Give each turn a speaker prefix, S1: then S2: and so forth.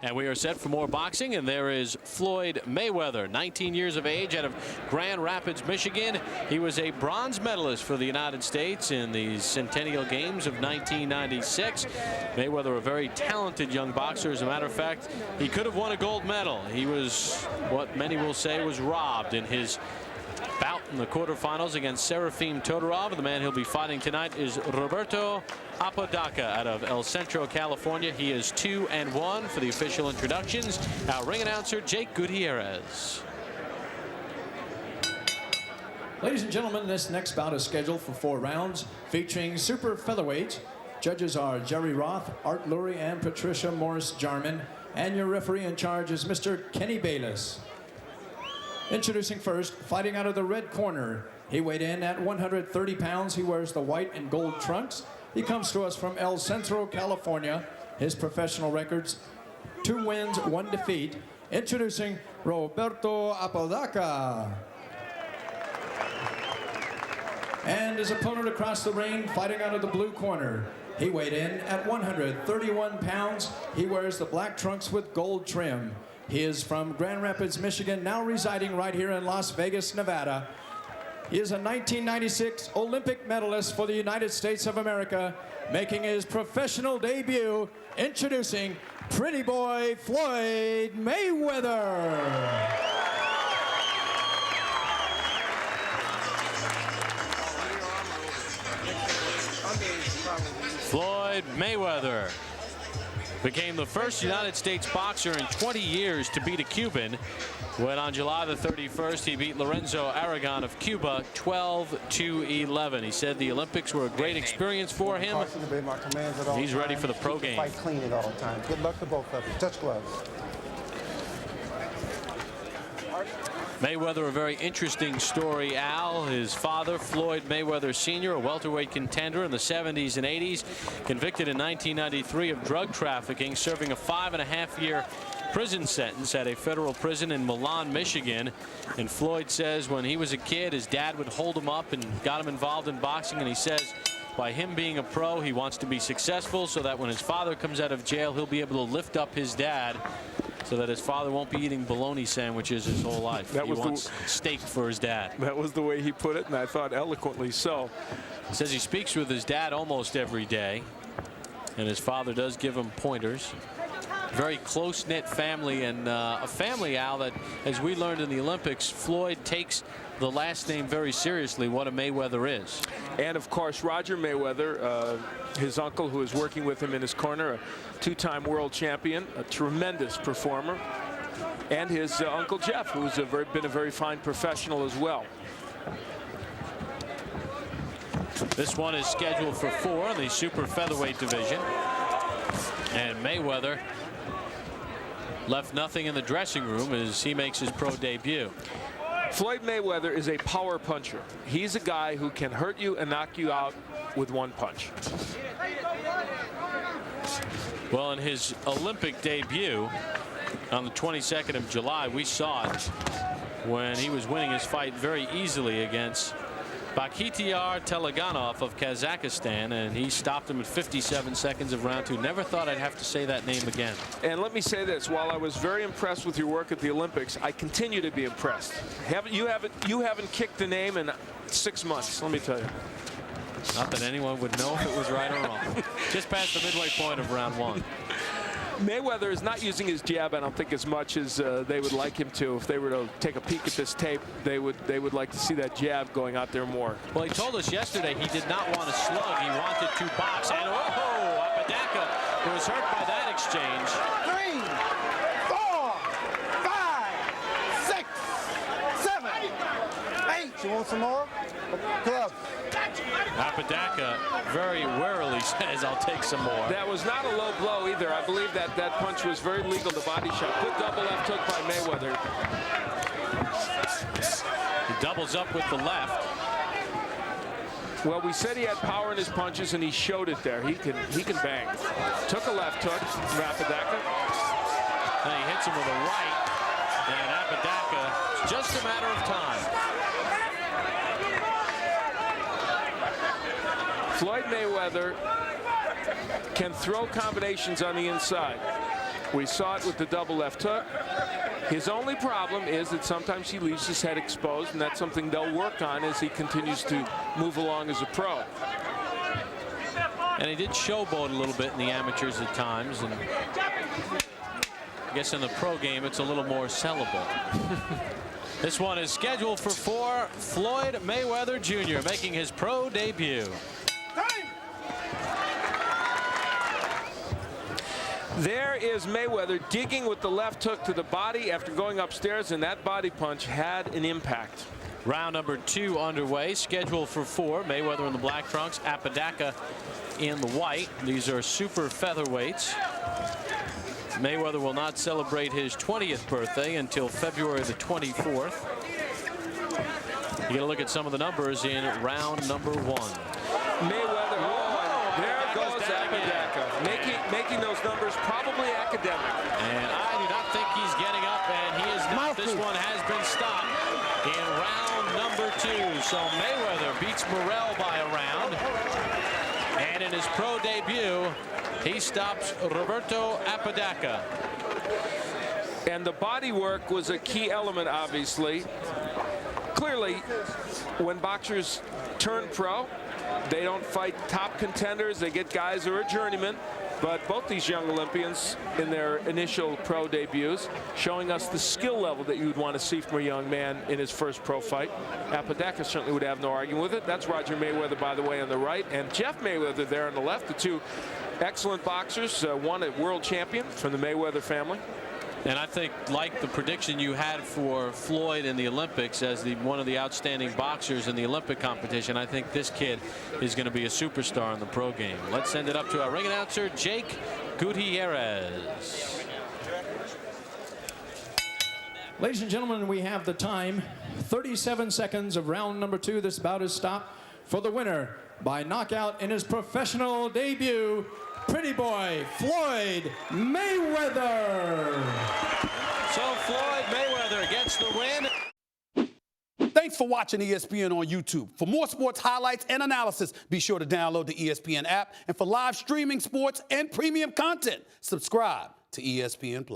S1: And we are set for more boxing, and there is Floyd Mayweather, 19 years of age, out of Grand Rapids, Michigan. He was a bronze medalist for the United States in the Centennial Games of 1996. Mayweather, a very talented young boxer. As a matter of fact, he could have won a gold medal. He was what many will say was robbed in his bout in the quarterfinals against Serafim Todorov. The man he'll be fighting tonight is Roberto Apodaca out of El Centro, California. He is 2-1 for the official introductions. Our ring announcer, Jake Gutierrez.
S2: Ladies and gentlemen, this next bout is scheduled for 4 rounds, featuring super featherweights. Judges are Jerry Roth, Art Lurie, and Patricia Morse Jarman. And your referee in charge is Mr. Kenny Bayless. Introducing first, fighting out of the red corner. He weighed in at 130 pounds. He wears the white and gold trunks. He comes to us from El Centro, California. His professional records, 2 wins, 1 defeat. Introducing Roberto Apodaca. And his opponent across the ring, fighting out of the blue corner. He weighed in at 131 pounds. He wears the black trunks with gold trim. He is from Grand Rapids, Michigan, now residing right here in Las Vegas, Nevada. He is a 1996 Olympic medalist for the United States of America, making his professional debut, introducing Pretty Boy Floyd Mayweather.
S1: Floyd Mayweather became the first United States boxer in 20 years to beat a Cuban when on July the 31st he beat Lorenzo Aragon of Cuba 12-11. He said the Olympics were a great experience for him. He's ready for the pro game.
S3: Fight clean at all times. Good luck to both of you. Touch gloves.
S1: Mayweather, a very interesting story, Al. His father, Floyd Mayweather Sr., a welterweight contender in the 70s and 80s, convicted in 1993 of drug trafficking, serving a 5.5-year prison sentence at a federal prison in Milan, Michigan. And Floyd says when he was a kid, his dad would hold him up and got him involved in boxing. And he says by him being a pro, he wants to be successful so that when his father comes out of jail, he'll be able to lift up his dad, so that his father won't be eating bologna sandwiches his whole life. He wants steak for his dad.
S4: That was the way he put it, and I thought eloquently so.
S1: He says he speaks with his dad almost every day, and his father does give him pointers. Very close-knit family, and a family, Al, that, as we learned in the Olympics, Floyd takes the last name very seriously, what a Mayweather is.
S4: And, of course, Roger Mayweather, his uncle, who is working with him in his corner, a 2-time world champion, a tremendous performer, and his Uncle Jeff, who's been a very fine professional as well.
S1: This one is scheduled for 4 in the super featherweight division, and Mayweather left nothing in the dressing room as he makes his pro debut.
S4: Floyd Mayweather is a power puncher. He's a guy who can hurt you and knock you out with 1 punch.
S1: Well, in his Olympic debut on the 22nd of July, we saw it when he was winning his fight very easily against Bakhtiar Teleganov of Kazakhstan, and he stopped him at 57 seconds of round 2. Never thought I'd have to say that name again.
S4: And let me say this, while I was very impressed with your work at the Olympics, I continue to be impressed. You haven't kicked the name in 6 months, let me tell you.
S1: Not that anyone would know if it was right or wrong. Just past the midway point of round 1.
S4: Mayweather is not using his jab, I don't think, as much as they would like him to. If they were to take a peek at this tape, they would like to see that jab going out there more.
S1: Well, he told us yesterday he did not want to slug. He wanted to box. And oh, Apodaca was hurt by that exchange.
S3: 3, 4, 5, 6, 7, 8. You want some more? Gloves.
S1: Apodaca very warily says, I'll take some more.
S4: That was not a low blow either. I believe that punch was very legal, the body shot. Good double left hook by Mayweather.
S1: He doubles up with the left.
S4: Well, we said he had power in his punches, and he showed it there. He can bang. Took a left hook from Apodaca.
S1: And he hits him with a right. And Apodaca, it's just a matter of time. Floyd Mayweather can throw combinations on the inside.
S4: We saw it with the double left hook. His only problem is that sometimes he leaves his head exposed, and that's something they'll work on as he continues to move along as a pro.
S1: And he did showboat a little bit in the amateurs at times, and I guess in the pro game it's a little more sellable. This one is scheduled for 4. Floyd Mayweather Jr. making his pro debut.
S4: There is Mayweather digging with the left hook to the body after going upstairs, and that body punch had an impact.
S1: Round number 2 underway, scheduled for 4. Mayweather in the black trunks, Apodaca in the white. These are super featherweights. Mayweather will not celebrate his 20th birthday until February the 24th. You get a look at some of the numbers in round number 1.
S4: Mayweather, there goes Apodaca, making those numbers probably academic.
S1: And I do not think he's getting up, and he is not. This one has been stopped in round number 2. So Mayweather beats Morrell by a round. And in his pro debut, he stops Roberto Apodaca.
S4: And the body work was a key element, obviously. Clearly, when boxers turn pro, they don't fight top contenders. They get guys who are journeymen. But both these young Olympians in their initial pro debuts showing us the skill level that you would want to see from a young man in his first pro fight. Apodaca certainly would have no argument with it. That's Roger Mayweather, by the way, on the right, and Jeff Mayweather there on the left. The two excellent boxers, one a world champion from the Mayweather family.
S1: And I think, like the prediction you had for Floyd in the Olympics as one of the outstanding boxers in the Olympic competition, I think this kid is going to be a superstar in the pro game. Let's send it up to our ring announcer, Jake Gutierrez.
S2: Ladies and gentlemen, we have the time. 37 seconds of round number 2. This bout is stopped for the winner by knockout in his professional debut, Pretty Boy Floyd Mayweather.
S1: So Floyd Mayweather gets the win.
S5: Thanks for watching ESPN on YouTube. For more sports highlights and analysis, be sure to download the ESPN app. And for live streaming sports and premium content, subscribe to ESPN+.